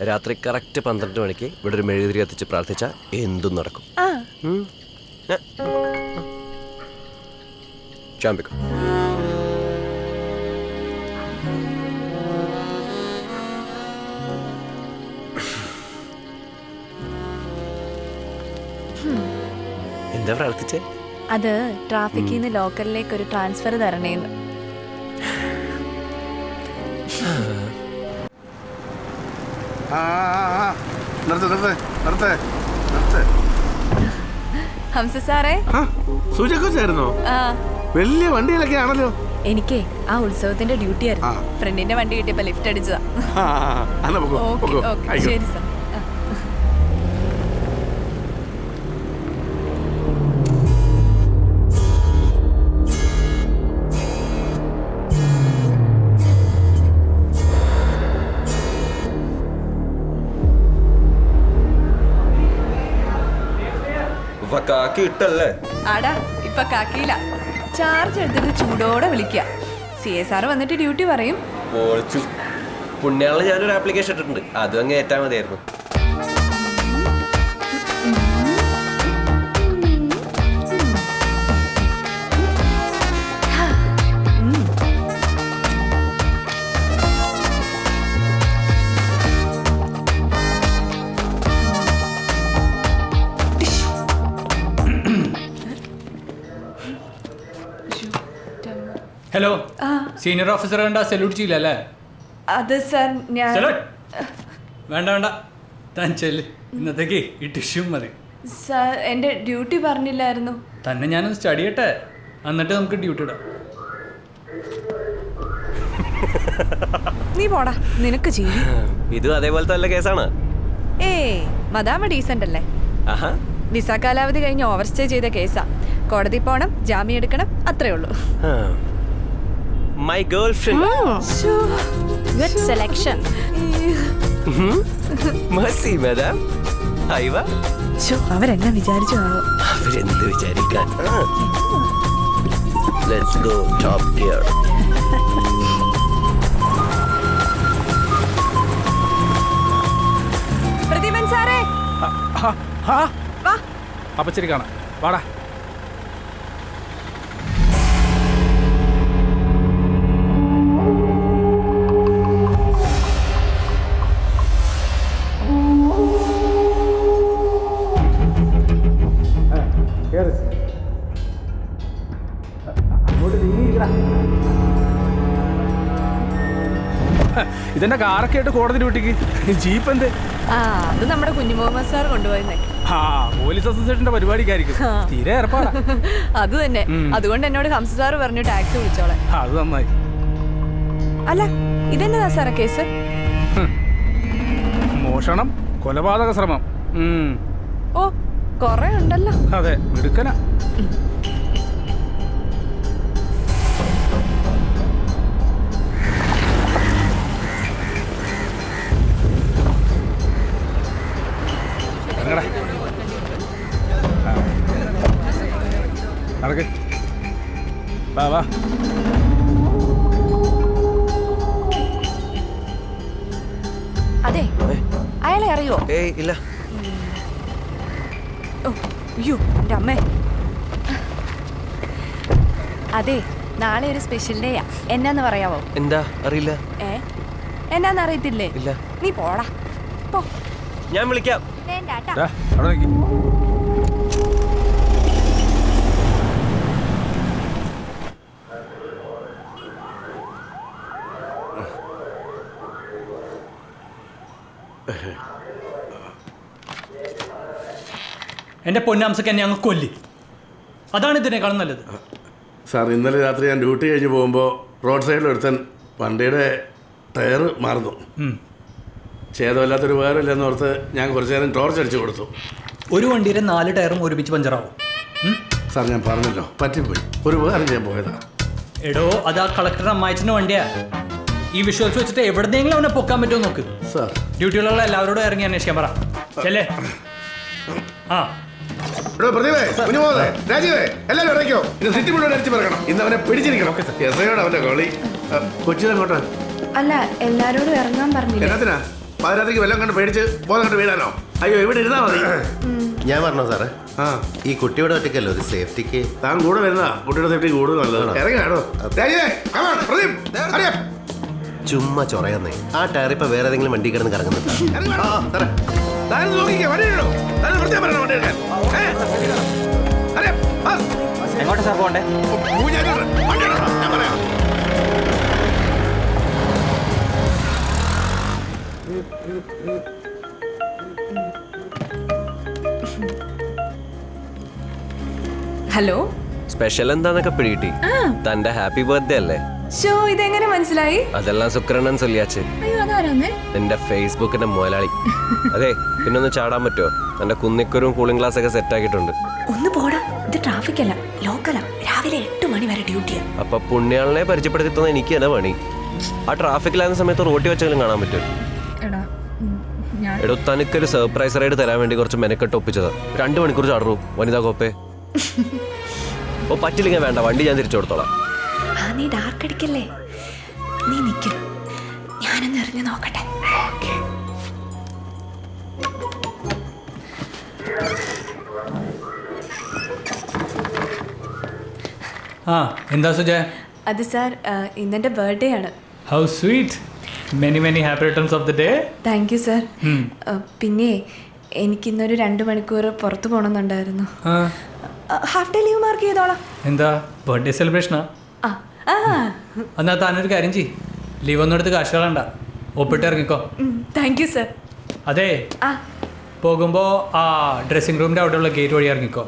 രാത്രി കറക്റ്റ് 12 മണിക്ക് ഇവിടെ ഒരു മെഴുകുതിരി കത്തിച്ച് പ്രാർത്ഥിച്ചാൽ എന്തും നടക്കും. ചാമ്പിക്കോ. എന്താ പ്രാർത്ഥിച്ചേ? അത് ട്രാഫിക്കിൽ നിന്ന് ലോക്കലിലേക്ക് ഒരു ട്രാൻസ്ഫർ തരണേന്ന്. ഹംസ സാറേ, വലിയ വണ്ടികളൊക്കെ ആണല്ലോ. എനിക്കേ ആ ഉത്സവത്തിന്റെ ഡ്യൂട്ടി ആയിരുന്നു. ഫ്രണ്ടിന്റെ വണ്ടി കിട്ടിയപ്പോ ലിഫ്റ്റ് അടിച്ചതാ. ശരി സാർ. ആടാ ഇപ്പൊ കാക്കിയില്ല. ചാർജ് എടുത്തിട്ട് ചൂടോടെ വിളിക്ക. CSR വന്നിട്ട് ഡ്യൂട്ടി പറയും. പുണ്യാളിന് ഞാനൊരു ആപ്ലിക്കേഷൻ ഇട്ടിട്ടുണ്ട്, അതും അങ്ങ് ഏറ്റാ മതിയായിരുന്നു. ഹലോ, സീനിയർ ഓഫീസർ കണ്ട സല്യൂട്ട് ചെയ്യില്ല അല്ലേ? അത് സാർ ഞാൻ വേണ്ട വേണ്ട, താൻ ചെല്ല്. ഇന്നത്തേക്ക് ഈ ടിഷ്യൂ മതി. സാർ എൻ്റെ ഡ്യൂട്ടി പറഞ്ഞില്ലായിരുന്നു. തന്നെ ഞാനൊന്ന് സ്റ്റഡി ചെയ്യട്ടെ, എന്നിട്ട് നമുക്ക് ഡ്യൂട്ടി ഇടാം. നീ പോടാ, നിനക്ക് ചെയ്യും. ഇതും അതേപോലത്തെ നല്ല കേസാണ്. മദാമ ഡീസന്റ് അല്ലേ? വിസ കാലാവധി കഴിഞ്ഞ് ഓവർ സ്റ്റേ ചെയ്ത കേസാ. കോടതി പോണം, ജാമ്യം എടുക്കണം, അത്രേ ഉള്ളൂ. My girlfriend. Good selection. Mercy, madam. Aiva. അവരെന്നാ വിചാരിച്ചു കാണോ? അവരെന്ത് വിചാരിക്കാൻ? Let's go top gear. പ്രതിഭൻ സാറേ, അപ്പൊ ശരി കാണാം, വാടാ. ഇതെന്നെ കാറൊക്കെ ആയിട്ട് കോടതി ഡ്യൂട്ടിക്ക് ജീപ്പ് എന്ത്? അത് നമ്മുടെ കുഞ്ഞുമുഹമ്മദ് സാർ കൊണ്ടുപോയിരുന്നേ. പോലീസ് അസോസിയേഷന്റെ പരിപാടിക്കായിരിക്കും. തീരെ ഏർപ്പാടാ. അത് തന്നെ. അതുകൊണ്ട് എന്നോട് ഹംസ സാർ പറഞ്ഞു ടാക്സി വിളിച്ചോളെ. അത് നന്നായി. അല്ല, ഇതെന്നതാ സാറേ കേസ്? മോഷണം, കൊലപാതക ശ്രമം. ഓ, കൊറേ ഉണ്ടല്ലോ. അതെ, മിടുക്കനാ. നടക്ക്, വാ വാ. അതെ, അയാളെ അറിയോ? ഇല്ല. അയ്യോ എൻ്റെ അമ്മേ. അതെ, നാളെ ഒരു സ്പെഷ്യൽ ഡേയാ. എന്നാന്ന് പറയാവോ? എന്താ? അറിയില്ല. എന്നാന്ന് അറിയത്തില്ലേ? ഇല്ല. നീ പോടാ, പോ. ഞാൻ വിളിക്കാം. അവിടെ നിൽക്കി. എൻ്റെ പൊന്നാംസക്ക് എന്നെ അങ്ങ് കൊല്ലി. അതാണ് ഇതിനേക്കാളും നല്ലത്. സാർ, ഇന്നലെ രാത്രി ഞാൻ ഡ്യൂട്ടി കഴിഞ്ഞ് പോകുമ്പോൾ റോഡ് സൈഡിൽ ഒരുത്തൻ വണ്ടിയുടെ ടയർ മാറുന്നു. ഛേദമില്ലാത്തൊരു വേറില്ലെന്ന് ഓർത്ത് ഞാൻ കുറച്ച് നേരം ടോർച്ച് അടിച്ചു കൊടുത്തു. ഒരു വണ്ടിയുടെ 4 ടയറും ഒരുമിച്ച് പഞ്ചറാവും. സാർ, ഞാൻ പറഞ്ഞല്ലോ, പറ്റിപ്പോയി. ഒരു വേറെ ഞാൻ പോയതാ. എടോ, അത് ആ കളക്ടർ അമ്മായിച്ചിൻ്റെ വണ്ടിയാ. ഈ വിഷ്വൽസ് വെച്ചിട്ട് എവിടെന്നെങ്കിലും അവനെ പൊക്കാൻ പറ്റുമോ നോക്ക്. സാർ, ഡ്യൂട്ടിയിലുള്ള എല്ലാവരോടും ഇറങ്ങി അന്വേഷിക്കാൻ പറ. ചെല്ലേ. എല്ലാവരും ഇറങ്ങിയോ? ഇന്ന് സിറ്റി മുഴുവൻ അടിച്ചു പറയണം. ഇന്ന് അവനെ പിടിച്ചിരിക്കണം. അവന്റെ കളി. കൊച്ചിനെങ്ങോട്ടാ? അല്ല, എല്ലാരോടും ഇറങ്ങാൻ പറഞ്ഞില്ല. എന്നാ പാതിരാത്രിക്ക് വല്ലതും കണ്ട് പേടിച്ച് ബോധം കണ്ട് വീഴാനോ? അയ്യോ ഇവിടെ ഇരുന്നാ മതി. ഞാൻ പറഞ്ഞോ സാറേ, ആ ഈ കുട്ടിയോട് ഒറ്റയ്ക്കല്ലോ ഒരു സേഫ്റ്റിക്ക്. താൻ കൂടെ വരുന്ന കുട്ടിയുടെ സേഫ്റ്റി കൂടുതൽ നല്ലതാണ്. ഇറങ്ങിയാണോ? ചുമ്മാ ചൊറയുന്നേ. ആ ടയർ ഇപ്പൊ വേറെ ഏതെങ്കിലും വണ്ടി കിടന്ന് കറങ്ങുന്നുണ്ട്. എങ്ങോട്ടാ സാർ പോകണ്ടേ? ഹലോ, സ്പെഷ്യൽ എന്താന്നൊക്കെ പിടികിട്ടി. തന്റെ ഹാപ്പി ബർത്ത്ഡേ അല്ലേ? ഷോ ഇതെങ്ങനെ മനസ്സിലായി? അതെല്ലാം സുക്രണൻ ചൊല്ലിയാച്ച്. അയ്യോ അതാരാന്നേ? നിന്റെ ഫേസ്ബുക്കിന്റെ മുതലാളി. അതെ, പിന്നെ ഒന്ന് ചാടാൻ പറ്റുമോ? തന്റെ കുന്നിക്കുരും കൂളിംഗ് ഗ്ലാസ് ഒക്കെ സെറ്റ് ആക്കിയിട്ടുണ്ട്. ഒന്ന് പോടാ, ഇത് ട്രാഫിക് അല്ല, ലോക്കലാ. രാവിലെ 8 മണി വരെ ഡ്യൂട്ടിയാ. അപ്പൊ പുണ്യാളിനെ പരിചയപ്പെടുത്തി തന്ന എനിക്ക് തന്നെ പണി. ആ ട്രാഫിക്കിലാകുന്ന സമയത്ത് റോട്ടി വെച്ചെങ്കിലും കാണാൻ പറ്റും. എടോ, തനിക്കൊരു സർപ്രൈസ് റൈഡ് തരാൻ വേണ്ടി കുറച്ച് മെനക്കെട്ട് ഒപ്പിച്ചതാ. 2 മണിക്കൂർ ചാടറൂ വനിതാ കോപ്പേ. ഓ പറ്റില്ലെങ്കിൽ വേണ്ട, വണ്ടി ഞാൻ തിരിച്ചു കൊടുത്തോളാം. നീ ഡാർക്ക് അടിക്കല്ലേ, നീ നിൽക്കും, ഞാനൊന്ന് എറിഞ്ഞു നോക്കട്ടെ. ആ എന്താ സുജയ? അത് സാർ, ഇന്നെൻ്റെ ബർത്ത്ഡേ ആണ്. How sweet. Many many happy returns of the day. Thank you sir. പിന്നെ എനിക്കിന്നൊരു 2 മണിക്കൂർ പുറത്തു പോകണമെന്നുണ്ടായിരുന്നു. ഹാഫ് ഡേ ലീവ് മാർക്ക് ചെയ്തോളാം. എന്താ ബർത്ത്ഡേ സെലിബ്രേഷനാ? എന്നാ താനൊരു കാര്യം ചെയ്യ്, ലീവ് ഒന്നും എടുത്ത് കാശ് കളയണ്ട, ഒപ്പിട്ട് ഇറങ്ങിക്കോ. Thank you sir. അതെ, പോകുമ്പോൾ ആ ഡ്രസ്സിംഗ് റൂമിൻ്റെ അവിടെയുള്ള ഗേറ്റ് വഴി ഇറങ്ങിക്കോ.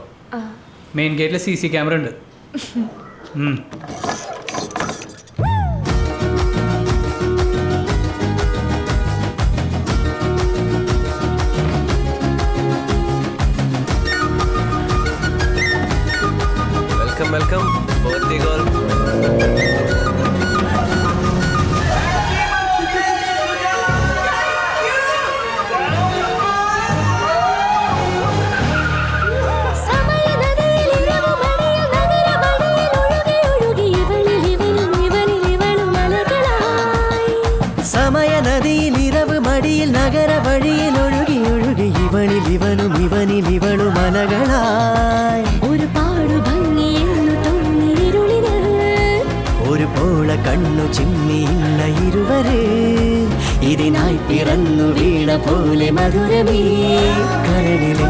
മെയിൻ ഗേറ്റിൽ CC ക്യാമറ ഉണ്ട്. Welcome welcome birthday girl. സമയനദിയിലിരവ് മടിയിൽ നഗര വഴിയിൽ ഒഴുകി ഒഴുകി ഇവണിൽ ഇവനും ഇവനിൽ ഇവളും അലകളായി ഒരുപാട് ഭംഗിയെന്നു തോന്നിയിരുളിന് ഒരു പോള കണ്ണു ചിമ്മിയില്ല ഇരുവര് ഇതിനായി പിറന്നു വീണ പോലെ മധുരമീ കരളിലെ.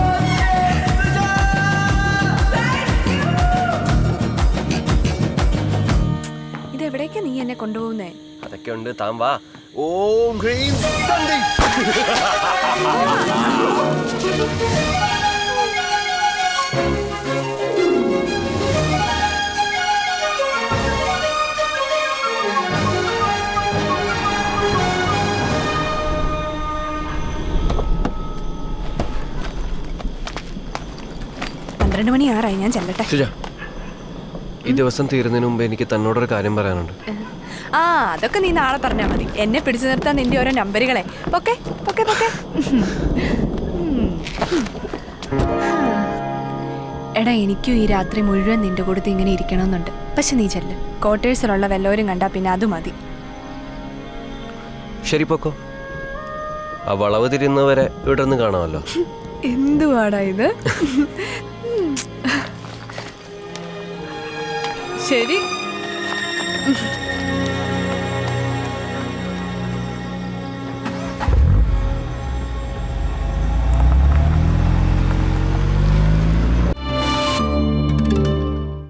ഇതെവിടേക്കാ നീ എന്നെ കൊണ്ടുപോകുന്നേ? അതൊക്കെ ഉണ്ട്, താൻ വാ. ഓം ഹ്രീം സന്ധി. മണി ആറായി, ഞാൻ ചെല്ലട്ടെ. ഈ ദിവസം തീരുന്നതിന് മുമ്പ് എനിക്ക് തന്നോടൊരു കാര്യം പറയാനുണ്ട്. അതൊക്കെ നീ നാളെ പറഞ്ഞാൽ മതി. എന്നെ പിടിച്ചു നിർത്താൻ നിന്റെ ഓരോ നമ്പറുകളെ. പൊക്കെ പൊക്കെ പൊക്കെ. എടാ, എനിക്കും ഈ രാത്രി മുഴുവൻ നിന്റെ കൂടത്ത് ഇങ്ങനെ ഇരിക്കണമെന്നുണ്ട്. പക്ഷെ നീ ചെല്ല്, ക്വാർട്ടേഴ്സിലുള്ള വല്ലവരും കണ്ടാ പിന്നെ അത് മതി. ശരി, പൊക്കോ. ആ വളവ് തിരിയുന്നവരെ ഇവിടെ നിന്ന് കാണാമല്ലോ. എന്തുവാടാ ഇത്? ശരി.